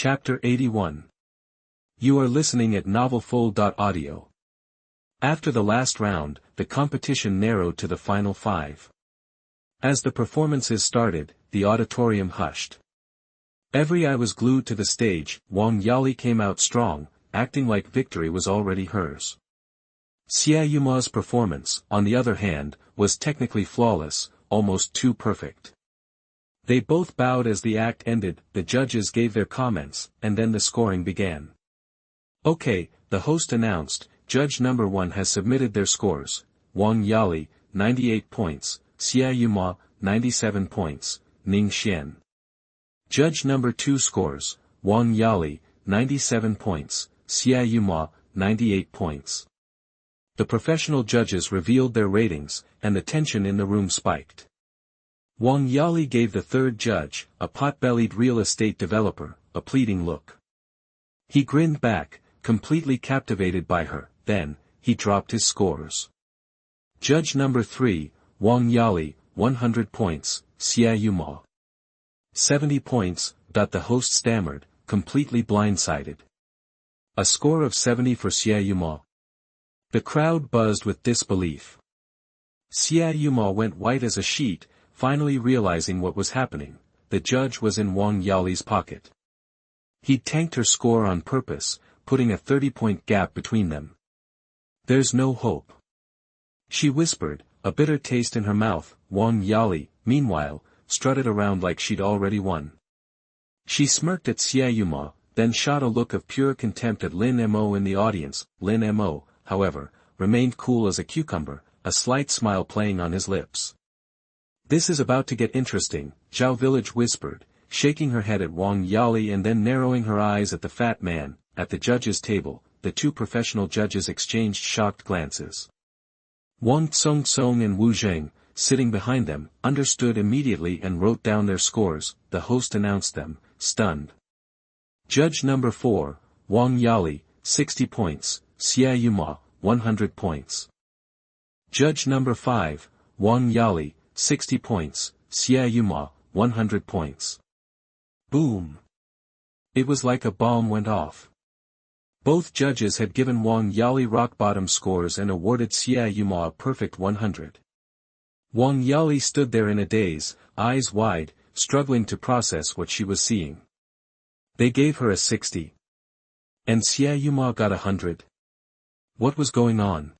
Chapter 81. You are listening at novelfull.audio. After the last round, the competition narrowed to the final 5. As the performances started, the auditorium hushed. Every eye was glued to the stage. Wang Yali came out strong, acting like victory was already hers. Yumo's performance, on the other hand, was technically flawless, almost too perfect. They both bowed as the act ended. The judges gave their comments, and then the scoring began. Okay, the host announced, Judge number 1 has submitted their scores. Wang Yali, 98 points, Yumo, 97 points, Ning Xian. Judge number 2 scores, Wang Yali, 97 points, Yumo, 98 points. The professional judges revealed their ratings, and the tension in the room spiked. Wang Yali gave the third judge, a pot-bellied real estate developer, a pleading look. He grinned back, completely captivated by her. Then, he dropped his scores. Judge number 3, Wang Yali, 100 points, Yumo. 70 points, the host stammered, completely blindsided. A score of 70 for Yumo. The crowd buzzed with disbelief. Yumo went white as a sheet, finally realizing what was happening. The judge was in Wang Yali's pocket. He'd tanked her score on purpose, putting a 30-point gap between them. There's no hope. She whispered, a bitter taste in her mouth. Wang Yali, meanwhile, strutted around like she'd already won. She smirked at Yumo, then shot a look of pure contempt at Lin Mo in the audience. Lin Mo, however, remained cool as a cucumber, a slight smile playing on his lips. This is about to get interesting, Zhao Village whispered, shaking her head at Wang Yali and then narrowing her eyes at the fat man. At the judges' table, the two professional judges exchanged shocked glances. Wang Congcong and Wu Zheng, sitting behind them, understood immediately and wrote down their scores. The host announced them, stunned. Judge number 4, Wang Yali, 60 points, Yumo, 100 points. Judge number 5, Wang Yali, 60 points, Yumo, 100 points. Boom! It was like a bomb went off. Both judges had given Wang Yali rock-bottom scores and awarded Yumo a perfect 100. Wang Yali stood there in a daze, eyes wide, struggling to process what she was seeing. They gave her a 60. And Yumo got 100. What was going on?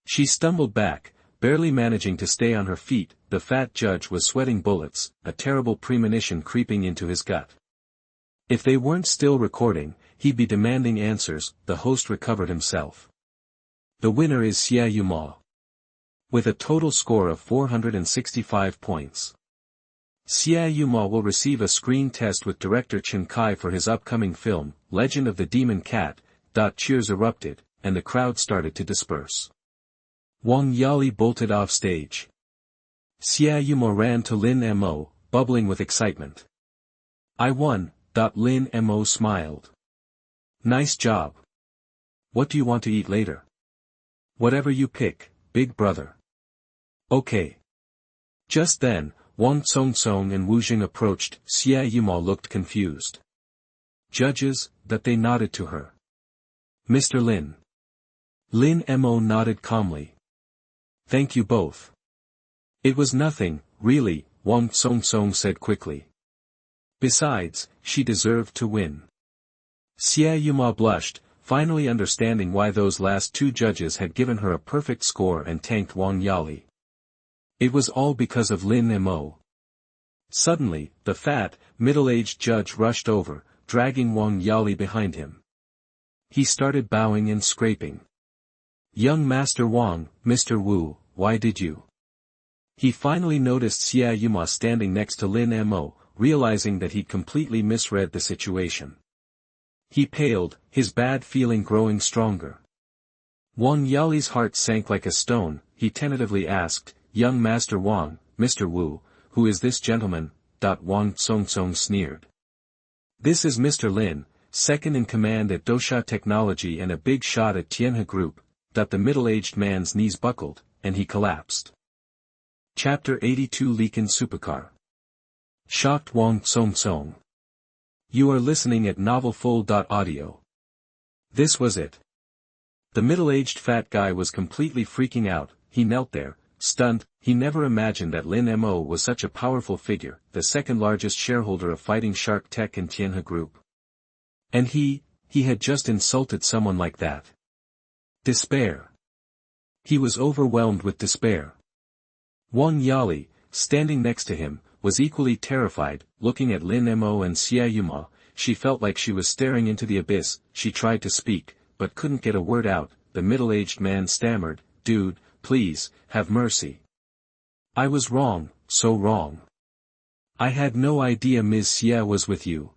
She stumbled back, barely managing to stay on her feet. The fat judge was sweating bullets, a terrible premonition creeping into his gut. If they weren't still recording, he'd be demanding answers. The host recovered himself. The winner is Yumo. With a total score of 465 points. Yumo will receive a screen test with director Chen Kai for his upcoming film, Legend of the Demon Cat. Cheers erupted, and the crowd started to disperse. Wang Yali bolted off stage. Yumo ran to Lin Mo, bubbling with excitement. I won. Lin Mo smiled. Nice job. What do you want to eat later? Whatever you pick, big brother. Okay. Just then, Wang Congcong and Wu Zheng approached. Yumo looked confused. Judges, they nodded to her. Mr. Lin. Lin Mo nodded calmly. Thank you both. It was nothing, really, Wang Congcong said quickly. Besides, she deserved to win. Yumo blushed, finally understanding why those last two judges had given her a perfect score and tanked Wang Yali. It was all because of Lin Mo. Suddenly, the fat, middle-aged judge rushed over, dragging Wang Yali behind him. He started bowing and scraping. Young Master Wang, Mr. Wu, why did you? He finally noticed Yumo standing next to Lin Mo, realizing that he'd completely misread the situation. He paled, his bad feeling growing stronger. Wang Yali's heart sank like a stone. He tentatively asked, Young Master Wang, Mr. Wu, who is this gentleman? Wang Congcong sneered. This is Mr. Lin, second in command at Dosha Technology and a big shot at Tianhe Group. The middle-aged man's knees buckled, and he collapsed. Chapter 82 Lycan Supercar. Shocked Wang Congcong. You are listening at novelfull.audio. This was it. The middle-aged fat guy was completely freaking out. He knelt there, stunned. He never imagined that Lin Mo was such a powerful figure, the second largest shareholder of Fighting Shark Tech and Tianhe Group. And he had just insulted someone like that. Despair. He was overwhelmed with despair. Wang Yali, standing next to him, was equally terrified. Looking at Lin Mo and Yumo, she felt like she was staring into the abyss. She tried to speak, but couldn't get a word out. The middle-aged man stammered, "Dude, please, have mercy. I was wrong, so wrong. I had no idea Ms. Xie was with you.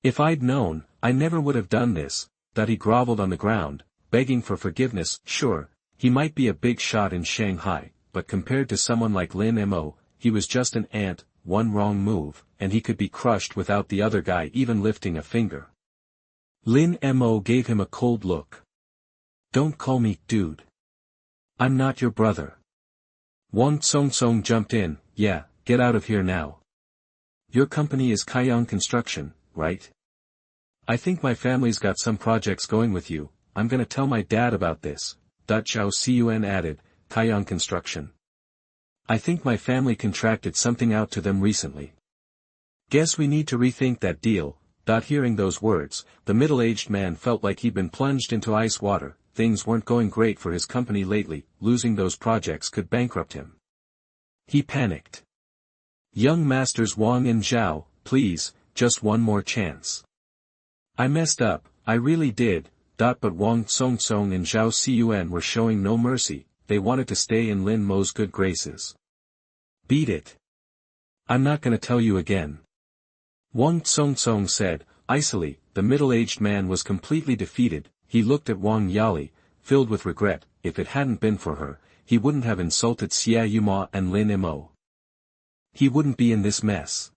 If I'd known, I never would have done this." That he groveled on the ground, begging for forgiveness. Sure, he might be a big shot in Shanghai, but compared to someone like Lin Mo, he was just an ant. One wrong move, and he could be crushed without the other guy even lifting a finger. Lin Mo gave him a cold look. "Don't call me dude. I'm not your brother." Wang Congcong jumped in. "Yeah, get out of here now. Your company is Congcong Construction, right? I think my family's got some projects going with you. I'm gonna tell my dad about this." Zhao Cun added, "Congcong Construction. I think my family contracted something out to them recently. Guess we need to rethink that deal." Hearing those words, the middle-aged man felt like he'd been plunged into ice water. Things weren't going great for his company lately. Losing those projects could bankrupt him. He panicked. "Young masters Wang and Zhao, please, just one more chance. I messed up, I really did." But Wang Congcong and Zhao Cun were showing no mercy. They wanted to stay in Lin Mo's good graces. "Beat it. I'm not gonna tell you again," Wang Congcong said, icily. The middle-aged man was completely defeated. He looked at Wang Yali, filled with regret. If it hadn't been for her, he wouldn't have insulted Yumo and Lin Mo. He wouldn't be in this mess.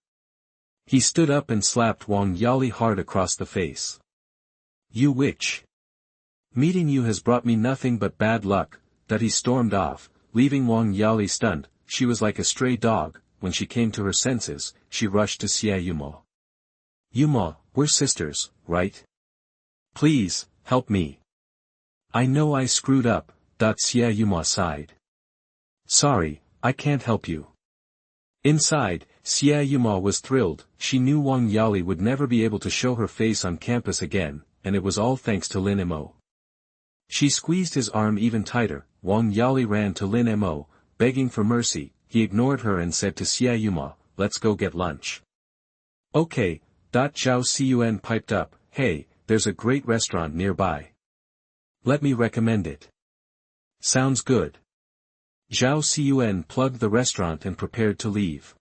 He stood up and slapped Wang Yali hard across the face. "You witch! Meeting you has brought me nothing but bad luck." That he stormed off, leaving Wang Yali stunned. She was like a stray dog. When she came to her senses, she rushed to Yumo. "Yumo, we're sisters, right? Please, help me. I know I screwed up." Yumo sighed. "Sorry, I can't help you." Inside, Yumo was thrilled. She knew Wang Yali would never be able to show her face on campus again, and it was all thanks to Lin Mo. She squeezed his arm even tighter. Wang Yali ran to Lin Mo, begging for mercy. He ignored her and said to Yumo, "Let's go get lunch." "Okay." Zhao Cun piped up, "Hey, there's a great restaurant nearby. Let me recommend it." "Sounds good." Zhao Cun plugged the restaurant and prepared to leave.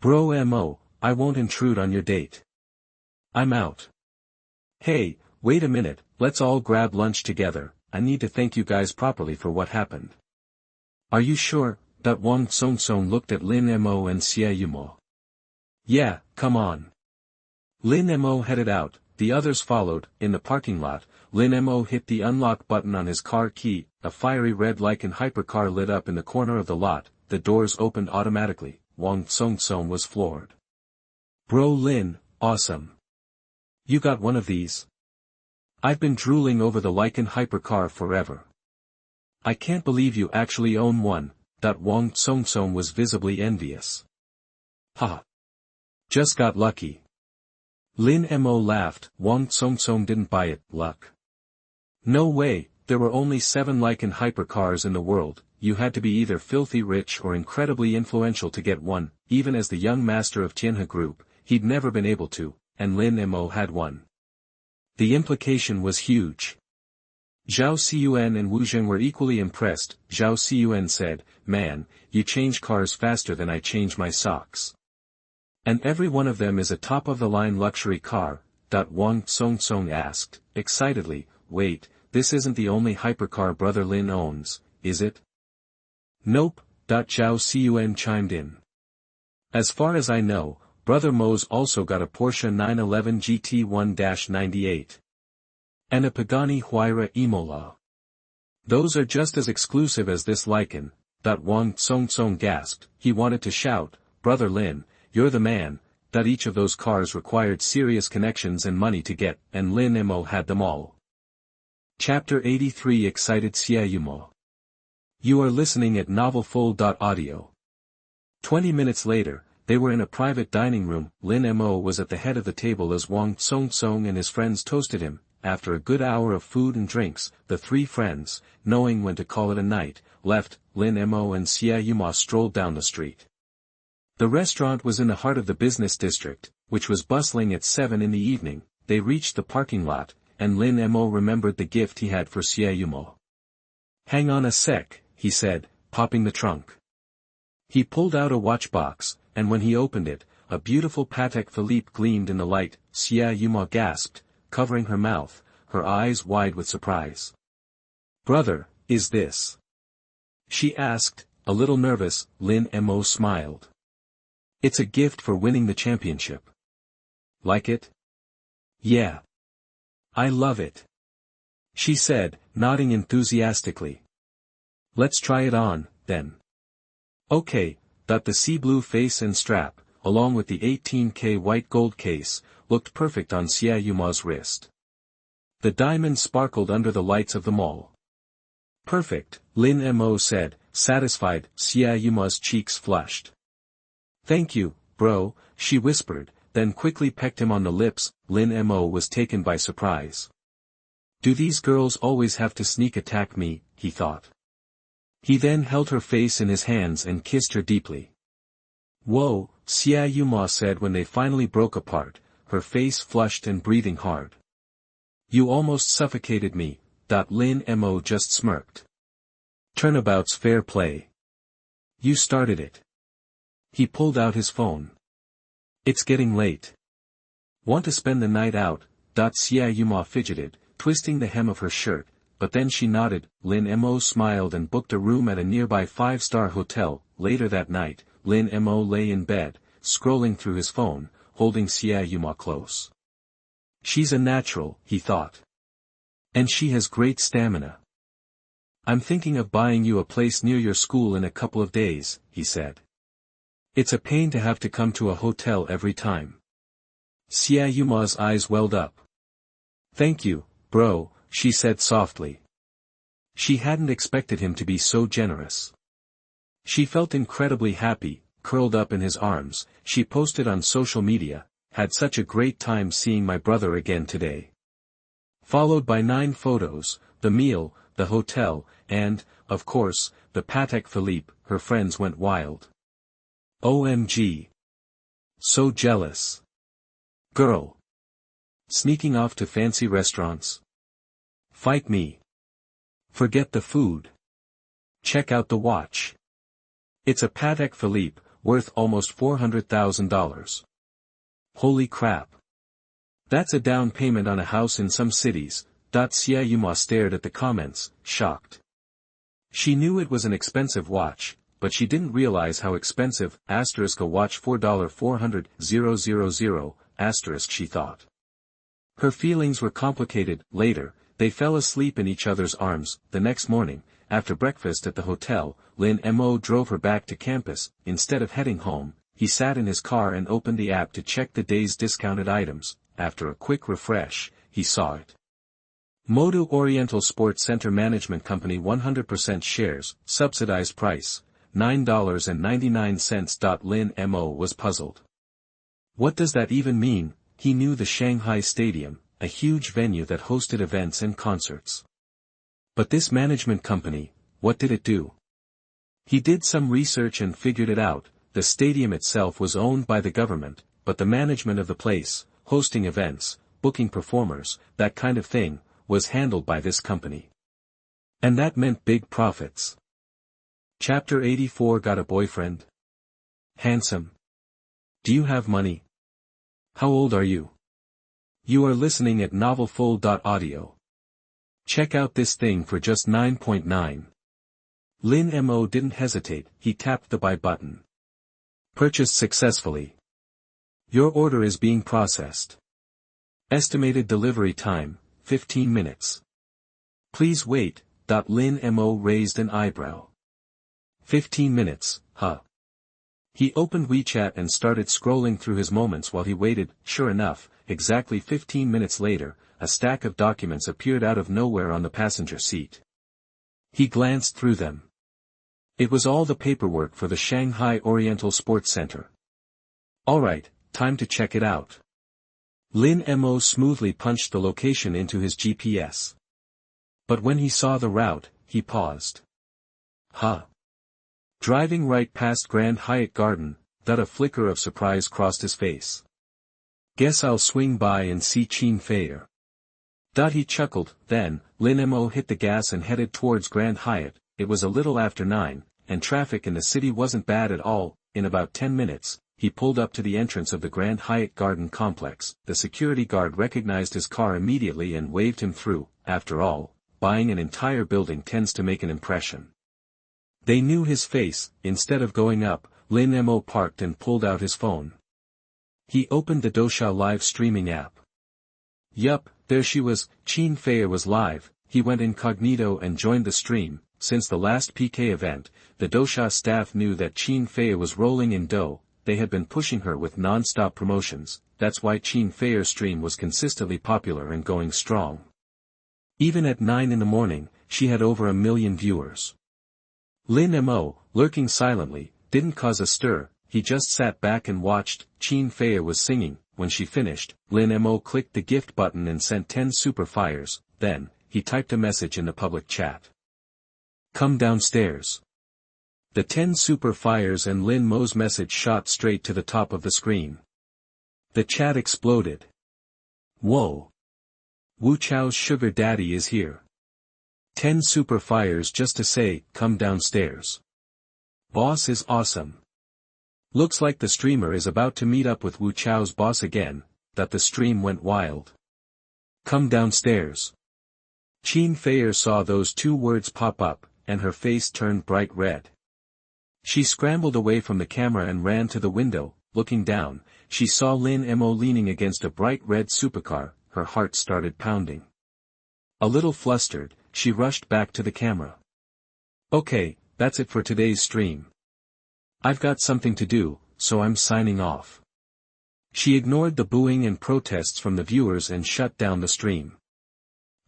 "Bro Mo, I won't intrude on your date. I'm out." "Hey, wait a minute, let's all grab lunch together. I need to thank you guys properly for what happened." "Are you sure?" Wang Congcong looked at Lin Mo and Yumo. "Yeah, come on." Lin Mo headed out, the others followed. In the parking lot, Lin Mo hit the unlock button on his car key. A fiery red Lycan hypercar lit up in the corner of the lot. The doors opened automatically. Wang Congcong was floored. "Bro Lin, awesome. You got one of these?" "I've been drooling over the Lycan hypercar forever. I can't believe you actually own one." Wang Congcong was visibly envious. "Ha! Just got lucky." Lin Mo laughed. Wang Congcong didn't buy it. "Luck? No way, there were only 7 Lycan hypercars in the world. You had to be either filthy rich or incredibly influential to get one." Even as the young master of Tianhe Group, he'd never been able to, and Lin Mo had one. The implication was huge. Zhao Cun and Wu Zheng were equally impressed. Zhao Cun said, "Man, you change cars faster than I change my socks. And every one of them is a top-of-the-line luxury car." Wang Congcong asked, excitedly, "Wait, this isn't the only hypercar brother Lin owns, is it?" "Nope." Zhao Cun chimed in. "As far as I know, Brother Mo's also got a Porsche 911 GT1-98. And a Pagani Huayra Imola. Those are just as exclusive as this Lycan." Wang Congcong gasped. He wanted to shout, "Brother Lin, you're the man." that each of those cars required serious connections and money to get, and Lin Mo had them all. Chapter 83 Excited Yumo. You are listening at novelfull.audio. 20 minutes later, they were in a private dining room. Lin Mo was at the head of the table as Wang Congcong and his friends toasted him. After a good hour of food and drinks, the three friends, knowing when to call it a night, left. Lin Mo and Yumo strolled down the street. The restaurant was in the heart of the business district, which was bustling at 7 in the evening. They reached the parking lot, and Lin Mo remembered the gift he had for Yumo. "Hang on a sec," he said, popping the trunk. He pulled out a watch box, and when he opened it, a beautiful Patek Philippe gleamed in the light. Yumo gasped, covering her mouth, her eyes wide with surprise. "Brother, is this?" she asked, a little nervous. Lin Mo smiled. "It's a gift for winning the championship." "Like it?" "Yeah. I love it," she said, nodding enthusiastically. "Let's try it on, then." "Okay." The sea blue face and strap, along with the 18K white gold case, looked perfect on Yumo's wrist. The diamond sparkled under the lights of the mall. "Perfect," Lin Mo said, satisfied. Yumo's cheeks flushed. "Thank you, bro," she whispered, then quickly pecked him on the lips. Lin Mo was taken by surprise. "Do these girls always have to sneak attack me?" he thought. He then held her face in his hands and kissed her deeply. "Whoa," Yumo said when they finally broke apart, her face flushed and breathing hard. "You almost suffocated me." Lin Mo just smirked. "Turnabout's fair play. You started it." He pulled out his phone. "It's getting late. Want to spend the night out?" Yumo fidgeted, twisting the hem of her shirt, but then she nodded. Lin Mo smiled and booked a room at a nearby 5-star hotel. Later that night, Lin Mo lay in bed, scrolling through his phone, holding Yumo close. "She's a natural," he thought. "And she has great stamina." "I'm thinking of buying you a place near your school in a couple of days," he said. "It's a pain to have to come to a hotel every time." Yumo's eyes welled up. "Thank you, bro," she said softly. She hadn't expected him to be so generous. She felt incredibly happy, curled up in his arms. She posted on social media, "Had such a great time seeing my brother again today." Followed by 9 photos, the meal, the hotel, and, of course, the Patek Philippe. Her friends went wild. "OMG. So jealous. Girl. Sneaking off to fancy restaurants. Fight me. Forget the food. Check out the watch. It's a Patek Philippe, worth almost $400,000. Holy crap. That's a down payment on a house in some cities." Yumo stared at the comments, shocked. She knew it was an expensive watch, but she didn't realize how expensive. *A watch $4,400,000, she thought. Her feelings were complicated. Later, they fell asleep in each other's arms. The next morning, after breakfast at the hotel, Lin Mo drove her back to campus. Instead of heading home, he sat in his car and opened the app to check the day's discounted items. After a quick refresh, he saw it. Modu Oriental Sports Center Management Company 100% shares, subsidized price, $9.99. Lin Mo was puzzled. What does that even mean? He knew the Shanghai Stadium, a huge venue that hosted events and concerts. But this management company, what did it do? He did some research and figured it out. The stadium itself was owned by the government, but the management of the place, hosting events, booking performers, that kind of thing, was handled by this company. And that meant big profits. Chapter 84 Got a boyfriend? Handsome? Do you have money? How old are you? You are listening at novelfull.audio. Check out this thing for just 9.9. Lin Mo didn't hesitate, he tapped the buy button. Purchased successfully. Your order is being processed. Estimated delivery time, 15 minutes. Please wait. Lin Mo raised an eyebrow. 15 minutes, huh? He opened WeChat and started scrolling through his moments while he waited. Sure enough, exactly 15 minutes later, a stack of documents appeared out of nowhere on the passenger seat. He glanced through them. It was all the paperwork for the Shanghai Oriental Sports Center. Alright, time to check it out. Lin Mo smoothly punched the location into his GPS. But when he saw the route, he paused. Huh. Driving right past Grand Hyatt Garden, that a flicker of surprise crossed his face. Guess I'll swing by and see Fei'er. He chuckled. Then, Lin Mo hit the gas and headed towards Grand Hyatt. It was a little after 9, and traffic in the city wasn't bad at all. In about 10 minutes, he pulled up to the entrance of the Grand Hyatt Garden complex. The security guard recognized his car immediately and waved him through. After all, buying an entire building tends to make an impression. They knew his face. Instead of going up, Lin Mo parked and pulled out his phone. He opened the Dosha live streaming app. Yup, there she was. Fei'er was live. He went incognito and joined the stream. Since the last PK event, the Dosha staff knew that Fei'er was rolling in dough. They had been pushing her with non-stop promotions. That's why Fei'er's stream was consistently popular and going strong. Even at 9 in the morning, she had over 1 million viewers. Lin Mo, lurking silently, didn't cause a stir. He just sat back and watched. Fei'er was singing. When she finished, Lin Mo clicked the gift button and sent 10 super fires. Then, he typed a message in the public chat. Come downstairs. The 10 super fires and Lin Mo's message shot straight to the top of the screen. The chat exploded. Whoa. Wu Chao's sugar daddy is here. 10 super fires just to say, come downstairs. Boss is awesome. Looks like the streamer is about to meet up with Wu Chao's boss again. That the stream went wild. Come downstairs. Fei'er saw those 2 words pop up, and her face turned bright red. She scrambled away from the camera and ran to the window. Looking down, she saw Lin Mo leaning against a bright red supercar. Her heart started pounding. A little flustered, she rushed back to the camera. Okay, that's it for today's stream. I've got something to do, so I'm signing off. She ignored the booing and protests from the viewers and shut down the stream.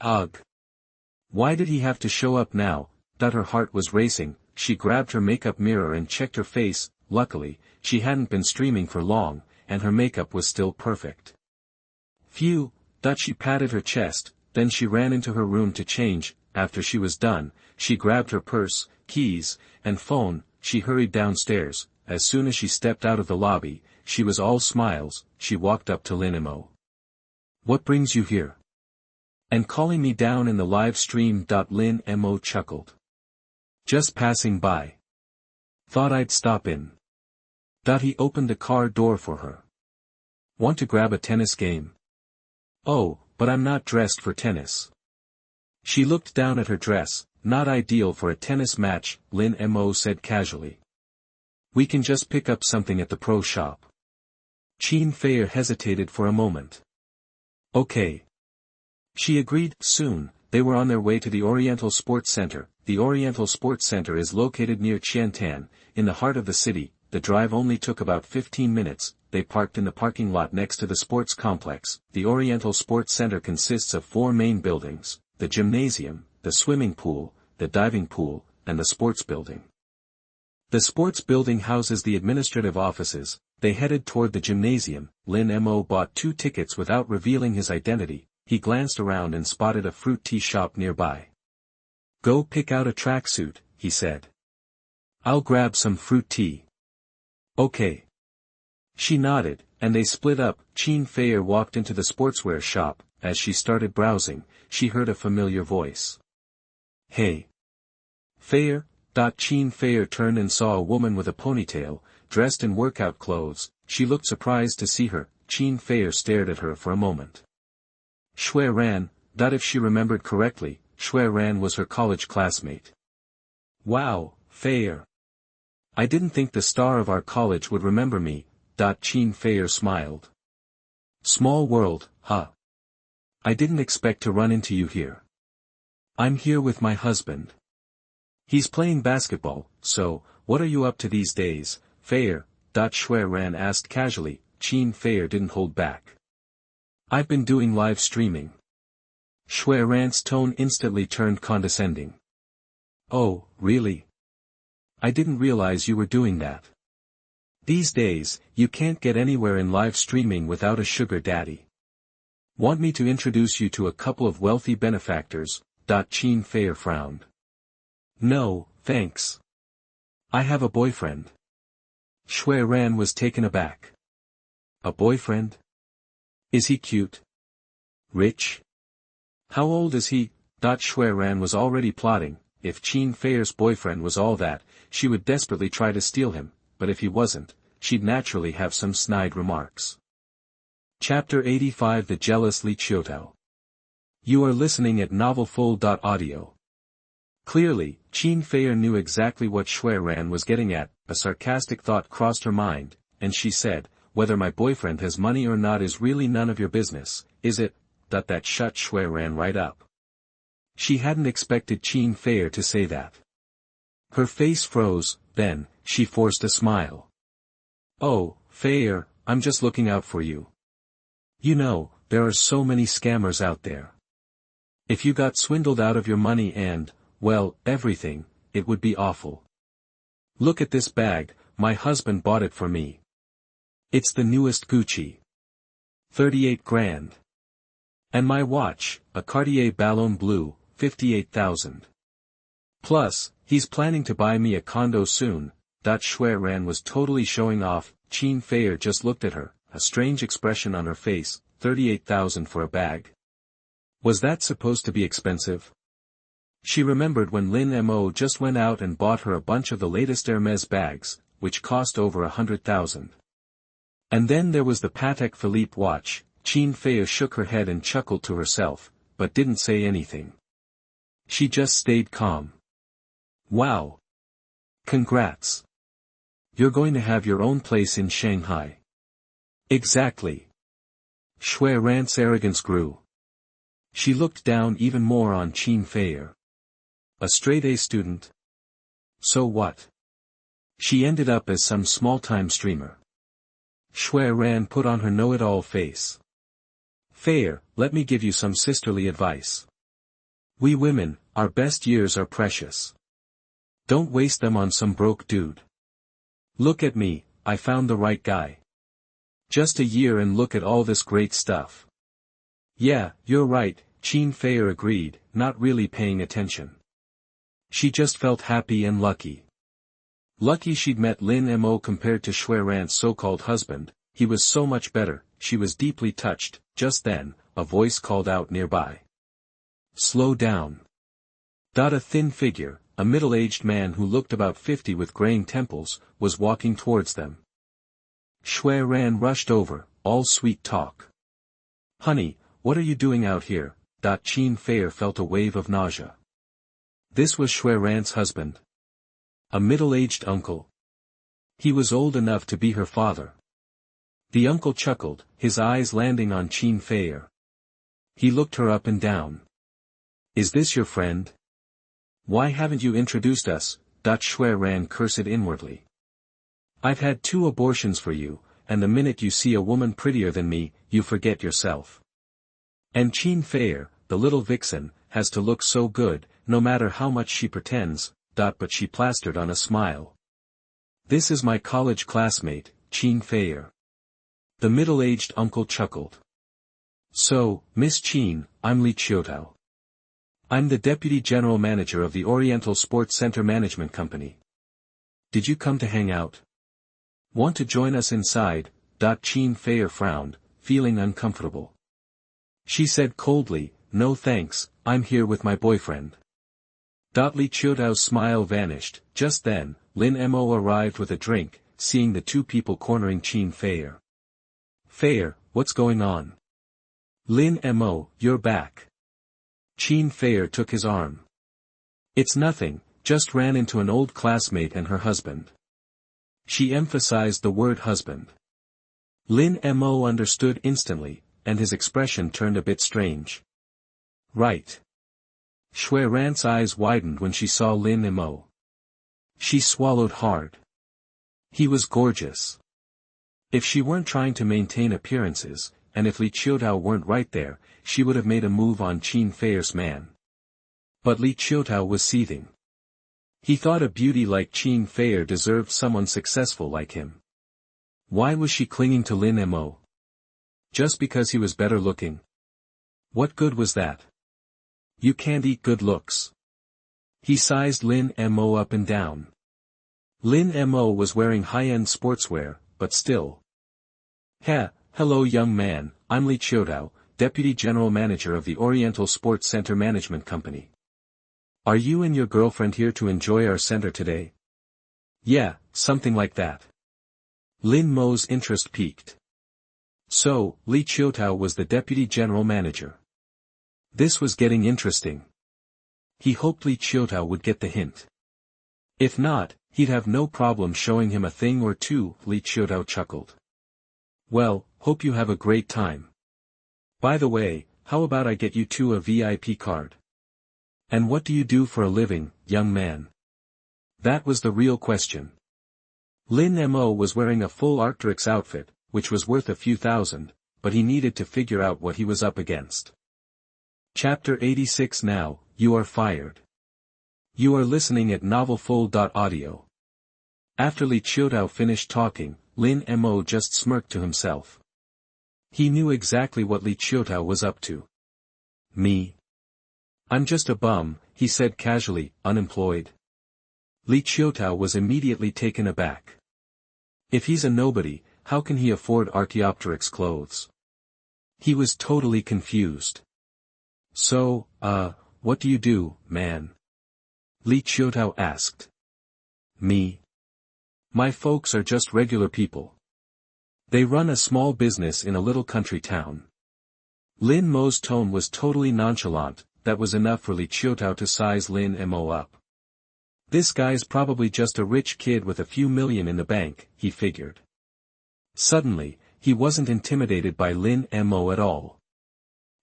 Ugh. Why did he have to show up now? Her heart was racing. She grabbed her makeup mirror and checked her face. Luckily, she hadn't been streaming for long, and her makeup was still perfect. Phew. She patted her chest, then she ran into her room to change. After she was done, she grabbed her purse, keys, and phone. She hurried downstairs. As soon as she stepped out of the lobby, she was all smiles. She walked up to Lin Mo. What brings you here? And calling me down in the live stream. Lin Mo chuckled. Just passing by. Thought I'd stop in. He opened the car door for her. Want to grab a tennis game? Oh, but I'm not dressed for tennis. She looked down at her dress. Not ideal for a tennis match, Lin Mo said casually. We can just pick up something at the pro shop. Fei'er hesitated for a moment. Okay. She agreed. Soon, they were on their way to the Oriental Sports Center. The Oriental Sports Center is located near Qiantan, in the heart of the city. The drive only took about 15 minutes. They parked in the parking lot next to the sports complex. The Oriental Sports Center consists of 4 main buildings: the gymnasium, the swimming pool, the diving pool, and the sports building. The sports building houses the administrative offices. They headed toward the gymnasium. Lin Mo bought 2 tickets without revealing his identity. He glanced around and spotted a fruit tea shop nearby. Go pick out a tracksuit, he said. I'll grab some fruit tea. Okay. She nodded, and they split up. Fei'er walked into the sportswear shop. As she started browsing, she heard a familiar voice. Hey. Fei'er. Fei'er turned and saw a woman with a ponytail, dressed in workout clothes. She looked surprised to see her. Fei'er stared at her for a moment. Shui Ran. If she remembered correctly, Shui Ran was her college classmate. Wow, Fei'er. I didn't think the star of our college would remember me. Fei'er smiled. Small world, huh? I didn't expect to run into you here. I'm here with my husband. He's playing basketball, so, what are you up to these days, Fei'er? Shui Ran asked casually. Fei'er didn't hold back. I've been doing live streaming. Shui Ran's tone instantly turned condescending. Oh, really? I didn't realize you were doing that. These days, you can't get anywhere in live streaming without a sugar daddy. Want me to introduce you to a couple of wealthy benefactors? Fei'er frowned. No, thanks. I have a boyfriend. Shui Ran was taken aback. A boyfriend? Is he cute? Rich? How old is he? Shui Ran was already plotting. If Fei'er's boyfriend was all that, she would desperately try to steal him, but if he wasn't, she'd naturally have some snide remarks. Chapter 85 The Jealous Qiutao. You are listening at novelfull.audio. Clearly, Fei'er knew exactly what Shui Ran was getting at. A sarcastic thought crossed her mind, and she said, whether my boyfriend has money or not is really none of your business, is it? That shut Shui Ran right up. She hadn't expected Fei'er to say that. Her face froze, then, she forced a smile. Oh, Fei'er, I'm just looking out for you. You know, there are so many scammers out there. If you got swindled out of your money and, well, everything, it would be awful. Look at this bag, my husband bought it for me. It's the newest Gucci. 38 grand. And my watch, a Cartier Ballon Bleu, 58,000. Plus, he's planning to buy me a condo soon. Shui Ran was totally showing off. Fei'er just looked at her, a strange expression on her face. 38,000 for a bag. Was that supposed to be expensive? She remembered when Lin Mo just went out and bought her a bunch of the latest Hermes bags, which cost over 100,000. And then there was the Patek Philippe watch. Fei'er shook her head and chuckled to herself, but didn't say anything. She just stayed calm. Wow! Congrats! You're going to have your own place in Shanghai. Exactly. Shui Ran's arrogance grew. She looked down even more on Fei'er. A straight-A student? So what? She ended up as some small-time streamer. Shui Ran put on her know-it-all face. Fei'er, let me give you some sisterly advice. We women, our best years are precious. Don't waste them on some broke dude. Look at me, I found the right guy. Just a year and look at all this great stuff. Yeah, you're right, Fei'er agreed, not really paying attention. She just felt happy and lucky. Lucky she'd met Lin Mo compared to Shui Ran's so-called husband. He was so much better. She was deeply touched. Just then, a voice called out nearby. Slow down. A thin figure, a middle-aged man who looked about 50 with graying temples, was walking towards them. Shui Ran rushed over, all sweet talk. Honey, what are you doing out here? Fei'er felt a wave of nausea. This was Shui Ran's husband. A middle-aged uncle. He was old enough to be her father. The uncle chuckled, his eyes landing on Fei'er. He looked her up and down. Is this your friend? Why haven't you introduced us? Shui Ran cursed inwardly. I've had 2 abortions for you, and the minute you see a woman prettier than me, you forget yourself. And Fei'er, the little vixen, has to look so good, no matter how much she pretends, but she plastered on a smile. This is my college classmate, Fei'er. The middle-aged uncle chuckled. So, Miss I'm Qiutao. I'm the Deputy General Manager of the Oriental Sports Center Management Company. Did you come to hang out? Want to join us inside? Fei'er frowned, feeling uncomfortable. She said coldly, no thanks, I'm here with my boyfriend. Qiutao's smile vanished. Just then, Lin Mo arrived with a drink, seeing the 2 people cornering Fei'er. Fei'er, what's going on? Lin Mo, you're back. Fei'er took his arm. It's nothing, just ran into an old classmate and her husband. She emphasized the word husband. Lin Mo understood instantly, and his expression turned a bit strange. Right. Shui Ran's eyes widened when she saw Lin Mo. She swallowed hard. He was gorgeous. If she weren't trying to maintain appearances, and if Qiutao weren't right there, she would have made a move on Feier's man. But Qiutao was seething. He thought a beauty like Fei'er deserved someone successful like him. Why was she clinging to Lin Mo? Just because he was better looking? What good was that? You can't eat good looks. He sized Lin Mo up and down. Lin Mo was wearing high-end sportswear, but still. Hello young man, I'm Qiutao, Deputy General Manager of the Oriental Sports Center Management Company. Are you and your girlfriend here to enjoy our center today? Yeah, something like that. Lin Mo's interest piqued. So, Qiutao was the Deputy General Manager. This was getting interesting. He hoped Qiutao would get the hint. If not, he'd have no problem showing him a thing or two, Qiutao chuckled. Well, hope you have a great time. By the way, how about I get you two a VIP card? And what do you do for a living, young man? That was the real question. Lin Mo was wearing a full Arc'teryx outfit, which was worth a few thousand, but he needed to figure out what he was up against. Chapter 86. Now, you are fired. You are listening at novelfull.audio. After Qiutao finished talking, Lin Mo just smirked to himself. He knew exactly what Qiutao was up to. Me? I'm just a bum, he said casually, unemployed. Qiutao was immediately taken aback. If he's a nobody, how can he afford Archaeopteryx clothes? He was totally confused. So, what do you do, man? Qiutao asked. Me? My folks are just regular people. They run a small business in a little country town. Lin Mo's tone was totally nonchalant. That was enough for Qiutao to size Lin Mo up. This guy's probably just a rich kid with a few million in the bank, he figured. Suddenly, he wasn't intimidated by Lin Mo at all.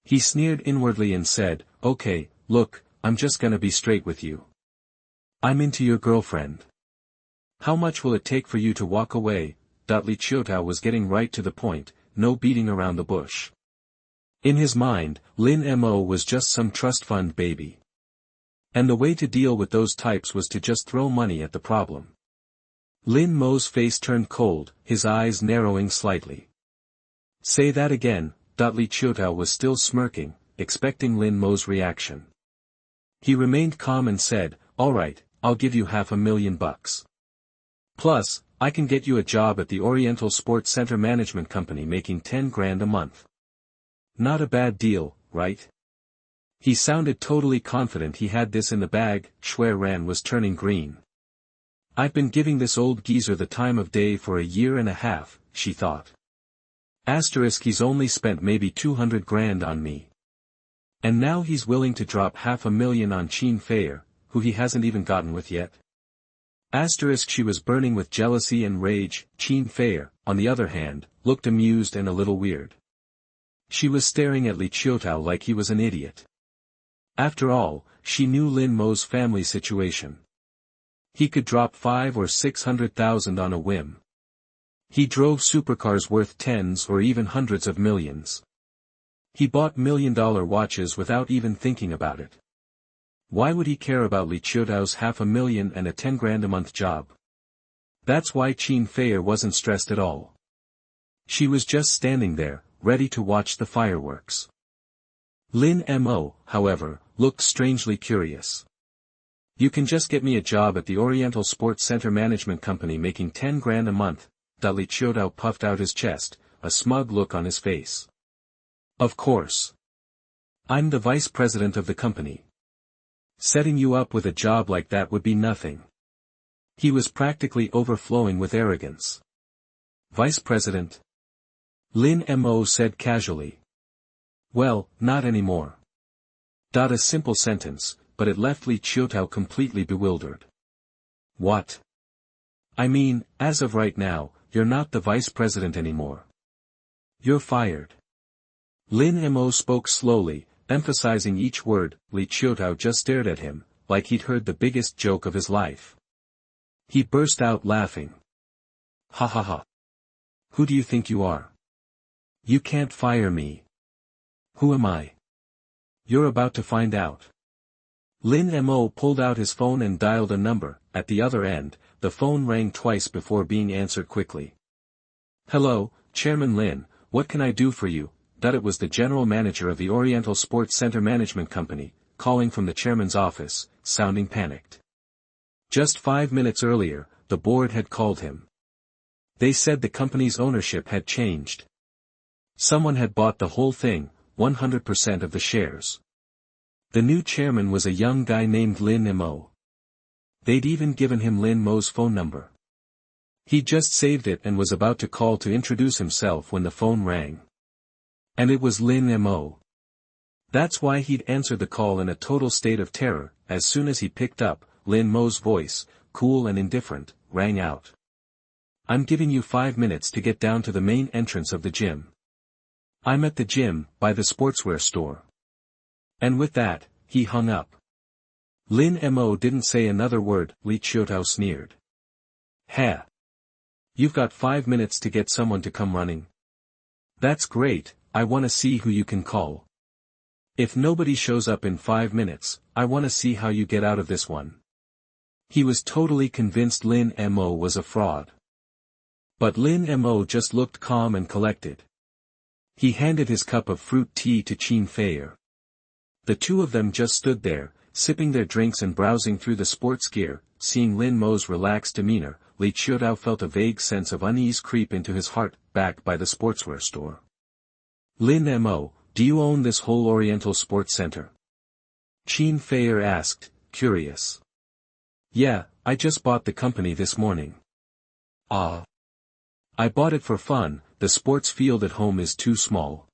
He sneered inwardly and said, okay, look, I'm just gonna be straight with you. I'm into your girlfriend. How much will it take for you to walk away? Qiutao was getting right to the point, no beating around the bush. In his mind, Lin Mo was just some trust fund baby. And the way to deal with those types was to just throw money at the problem. Lin Mo's face turned cold, his eyes narrowing slightly. Say that again, Qiutao was still smirking, expecting Lin Mo's reaction. He remained calm and said, alright, I'll give you $500,000. Plus, I can get you a job at the Oriental Sports Center Management Company making 10 grand a month. Not a bad deal, right? He sounded totally confident he had this in the bag. Shui Ran was turning green. I've been giving this old geezer the time of day for a year and a half, she thought. He's only spent maybe 200 grand on me. And now he's willing to drop $500,000 on Fei'er, who he hasn't even gotten with yet. She was burning with jealousy and rage. Fei'er, on the other hand, looked amused and a little weird. She was staring at Qiutao like he was an idiot. After all, she knew Lin Mo's family situation. He could drop 500,000 or 600,000 on a whim. He drove supercars worth tens or even hundreds of millions. He bought million-dollar watches without even thinking about it. Why would he care about Qiutao's $500,000 and a 10 grand a month job? That's why Fei'er wasn't stressed at all. She was just standing there, ready to watch the fireworks. Lin Mo, however, looked strangely curious. You can just get me a job at the Oriental Sports Center Management Company making 10 grand a month. Qiutao puffed out his chest, a smug look on his face. Of course. I'm the vice president of the company. Setting you up with a job like that would be nothing. He was practically overflowing with arrogance. Vice president? Lin Mo said casually. Well, not anymore. A simple sentence, but it left Qiutao completely bewildered. What? I mean, as of right now, you're not the vice president anymore. You're fired. Lin Mo spoke slowly, emphasizing each word. Qiutao just stared at him, like he'd heard the biggest joke of his life. He burst out laughing. Ha ha ha. Who do you think you are? You can't fire me. Who am I? You're about to find out. Lin Mo pulled out his phone and dialed a number. At the other end, the phone rang twice before being answered quickly. Hello, Chairman Lin, what can I do for you? That it was the general manager of the Oriental Sports Center Management Company, calling from the chairman's office, sounding panicked. Just 5 minutes earlier, the board had called him. They said the company's ownership had changed. Someone had bought the whole thing, 100% of the shares. The new chairman was a young guy named Lin Mo. They'd even given him Lin Mo's phone number. He just saved it and was about to call to introduce himself when the phone rang. And it was Lin Mo. That's why he'd answered the call in a total state of terror. As soon as he picked up, Lin Mo's voice, cool and indifferent, rang out. I'm giving you 5 minutes to get down to the main entrance of the gym. I'm at the gym, by the sportswear store. And with that, he hung up. Lin Mo didn't say another word. Qiutao sneered. Ha! You've got 5 minutes to get someone to come running. That's great, I wanna see who you can call. If nobody shows up in 5 minutes, I wanna see how you get out of this one. He was totally convinced Lin Mo was a fraud. But Lin Mo just looked calm and collected. He handed his cup of fruit tea to Fei'er. The two of them just stood there, sipping their drinks and browsing through the sports gear. Seeing Lin Mo's relaxed demeanor, Qiutao felt a vague sense of unease creep into his heart. Back by the sportswear store. Lin Mo, do you own this whole Oriental Sports Center? Fei'er asked, curious. Yeah, I just bought the company this morning. Ah. I bought it for fun. The sports field at home is too small.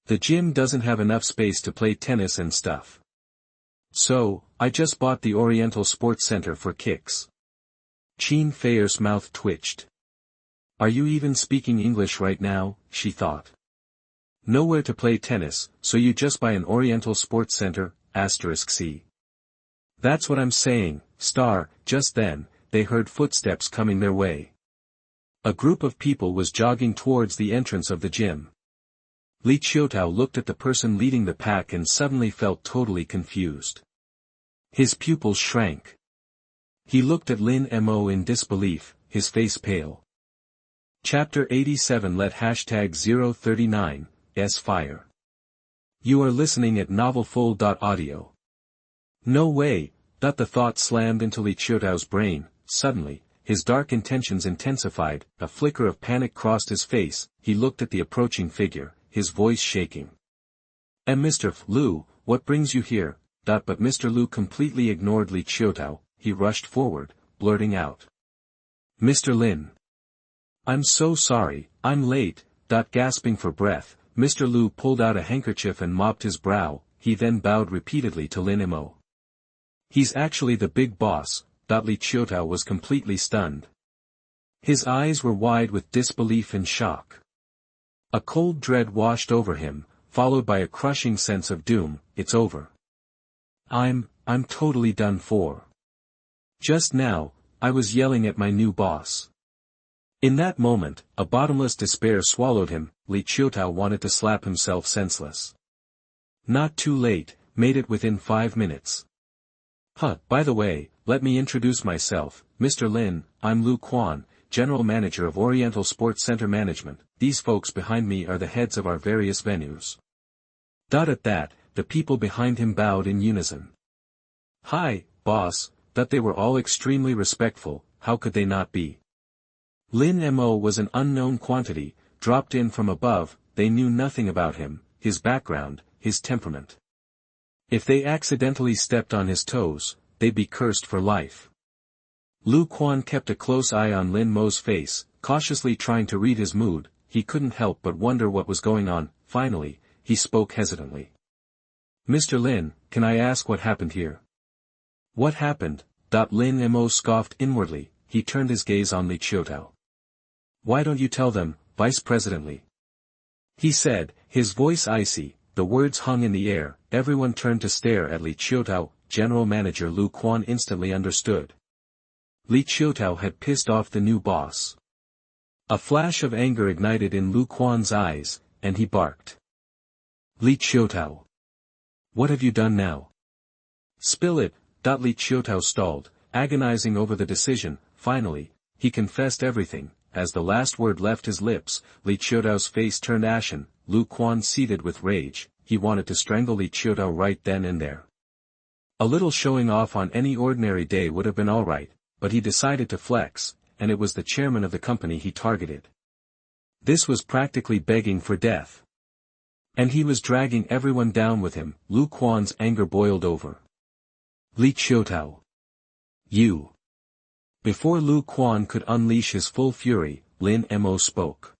The gym doesn't have enough space to play tennis and stuff. So, I just bought the Oriental Sports Center for kicks. Fei'er's mouth twitched. Are you even speaking English right now, she thought. Nowhere to play tennis, so you just buy an Oriental Sports Center, *C. That's what I'm saying, star. Just then, they heard footsteps coming their way. A group of people was jogging towards the entrance of the gym. Qiutao looked at the person leading the pack and suddenly felt totally confused. His pupils shrank. He looked at Lin Mo in disbelief, his face pale. Chapter 87 Let #039, Fei'er. You are listening at novelfull.audio. No way, the thought slammed into Qiutao's brain. Suddenly, his dark intentions intensified, a flicker of panic crossed his face. He looked at the approaching figure, his voice shaking. Mr. Lu, what brings you here? But Mr. Lu completely ignored Qiutao. He rushed forward, blurting out. Mr. Lin. I'm so sorry, I'm late. Gasping for breath, Mr. Lu pulled out a handkerchief and mopped his brow. He then bowed repeatedly to Lin Mo. He's actually the big boss. Qiutao was completely stunned. His eyes were wide with disbelief and shock. A cold dread washed over him, followed by a crushing sense of doom. It's over. I'm totally done for. Just now, I was yelling at my new boss. In that moment, a bottomless despair swallowed him. Qiutao wanted to slap himself senseless. Not too late, made it within 5 minutes. By the way, let me introduce myself, Mr. Lin. I'm Lu Quan, General Manager of Oriental Sports Center Management. These folks behind me are the heads of our various venues. At that, the people behind him bowed in unison. Hi, boss. They were all extremely respectful. How could they not be? Lin Mo was an unknown quantity, dropped in from above. They knew nothing about him, his background, his temperament. If they accidentally stepped on his toes, they'd be cursed for life. Lu Quan kept a close eye on Lin Mo's face, cautiously trying to read his mood. He couldn't help but wonder what was going on. Finally, he spoke hesitantly. Mr. Lin, can I ask what happened here? What happened? Lin Mo scoffed inwardly. He turned his gaze on Qiutao. Why don't you tell them, Vice Presidently? He said, his voice icy. The words hung in the air. Everyone turned to stare at Qiutao. General Manager Lu Quan instantly understood. Qiutao had pissed off the new boss. A flash of anger ignited in Lu Quan's eyes, and he barked. Li Qiutao. What have you done now? Spill it. Li Qiutao stalled, agonizing over the decision. Finally, he confessed everything. As the last word left his lips, Li Qiutao's face turned ashen. Lu Quan seethed with rage. He wanted to strangle Li Qiutao right then and there. A little showing off on any ordinary day would have been alright, but he decided to flex, and it was the chairman of the company he targeted. This was practically begging for death. And he was dragging everyone down with him. Lu Quan's anger boiled over. Li Qiutao. You. Before Lu Quan could unleash his full fury, Lin Mo spoke.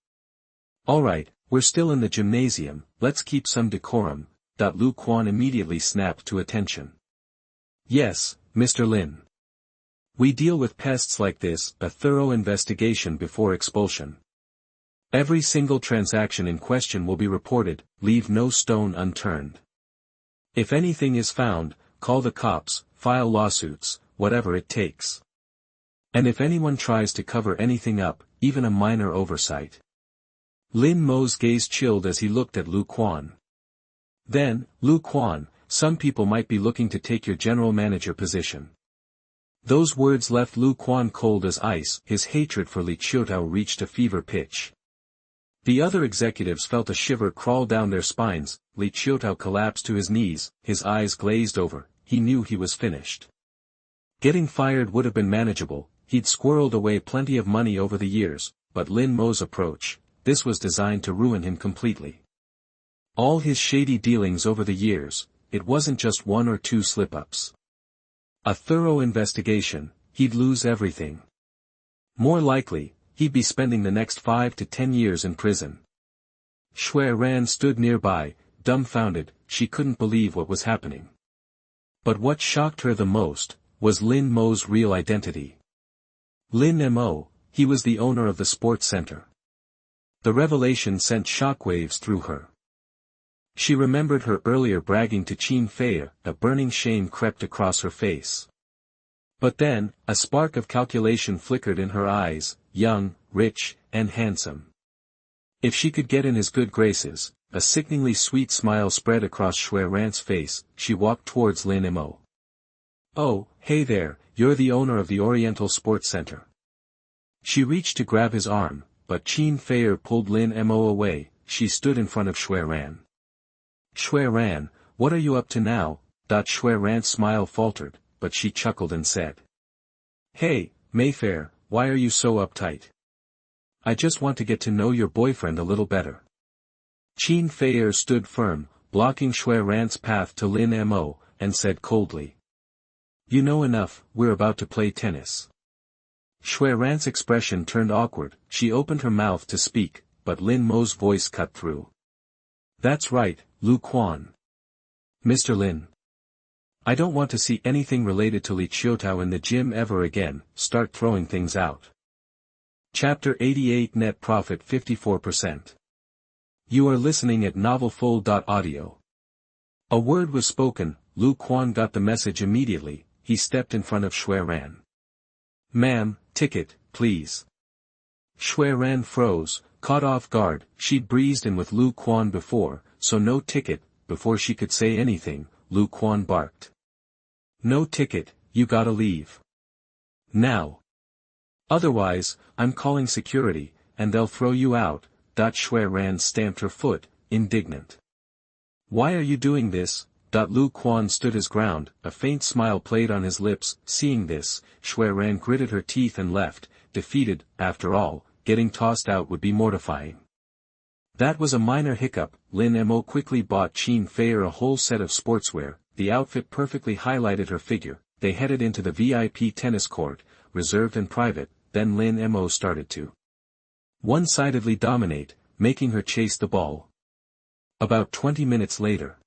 Alright, we're still in the gymnasium, let's keep some decorum. Lu Quan immediately snapped to attention. Yes, Mr. Lin. We deal with pests like this, a thorough investigation before expulsion. Every single transaction in question will be reported, leave no stone unturned. If anything is found, call the cops, file lawsuits, whatever it takes. And if anyone tries to cover anything up, even a minor oversight. Lin Mo's gaze chilled as he looked at Lu Quan. Then, Lu Quan, some people might be looking to take your general manager position. Those words left Lu Quan cold as ice. His hatred for Li Qiutao reached a fever pitch. The other executives felt a shiver crawl down their spines. Li Qiutao collapsed to his knees, his eyes glazed over. He knew he was finished. Getting fired would have been manageable, he'd squirreled away plenty of money over the years, but Lin Mo's approach, this was designed to ruin him completely. All his shady dealings over the years, it wasn't just one or two slip-ups. A thorough investigation, he'd lose everything. More likely, he'd be spending the next 5 to 10 years in prison. Shui Ran stood nearby, dumbfounded. She couldn't believe what was happening. But what shocked her the most, was Lin Mo's real identity. Lin Mo, he was the owner of the sports center. The revelation sent shockwaves through her. She remembered her earlier bragging to Fei'er. A burning shame crept across her face. But then, a spark of calculation flickered in her eyes, young, rich, and handsome. If she could get in his good graces, a sickeningly sweet smile spread across Shui Ran's face. She walked towards Lin Mo. Oh, hey there, you're the owner of the Oriental Sports Center. She reached to grab his arm, but Fei'er pulled Lin Mo away. She stood in front of Shui Ran. Shui Ran, what are you up to now? Shui Ran's smile faltered, but she chuckled and said. Hey, Mayfair, why are you so uptight? I just want to get to know your boyfriend a little better. Fei'er stood firm, blocking Shui Ran's path to Lin Mo, and said coldly. You know enough, we're about to play tennis. Shui Ran's expression turned awkward. She opened her mouth to speak, but Lin Mo's voice cut through. That's right, Lu Quan. Mr. Lin. I don't want to see anything related to Li Qiutao in the gym ever again. Start throwing things out. Chapter 88 Net Profit 54%. You are listening at novelfull.audio. A word was spoken. Lu Quan got the message immediately. He stepped in front of Shui Ran. Ma'am, ticket, please. Shui Ran froze, caught off guard. She'd breezed in with Lu Quan before, so no ticket. Before she could say anything, Lu Quan barked. No ticket, you gotta leave. Now. Otherwise, I'm calling security, and they'll throw you out. Shui Ran stamped her foot, indignant. Why are you doing this? Lu Quan stood his ground. A faint smile played on his lips. Seeing this, Shui Ran gritted her teeth and left, defeated. After all, getting tossed out would be mortifying. That was a minor hiccup. Lin Mo quickly bought Fei'er a whole set of sportswear. The outfit perfectly highlighted her figure. They headed into the VIP tennis court, reserved and private. Then Lin Mo started to one-sidedly dominate, making her chase the ball. About 20 minutes later.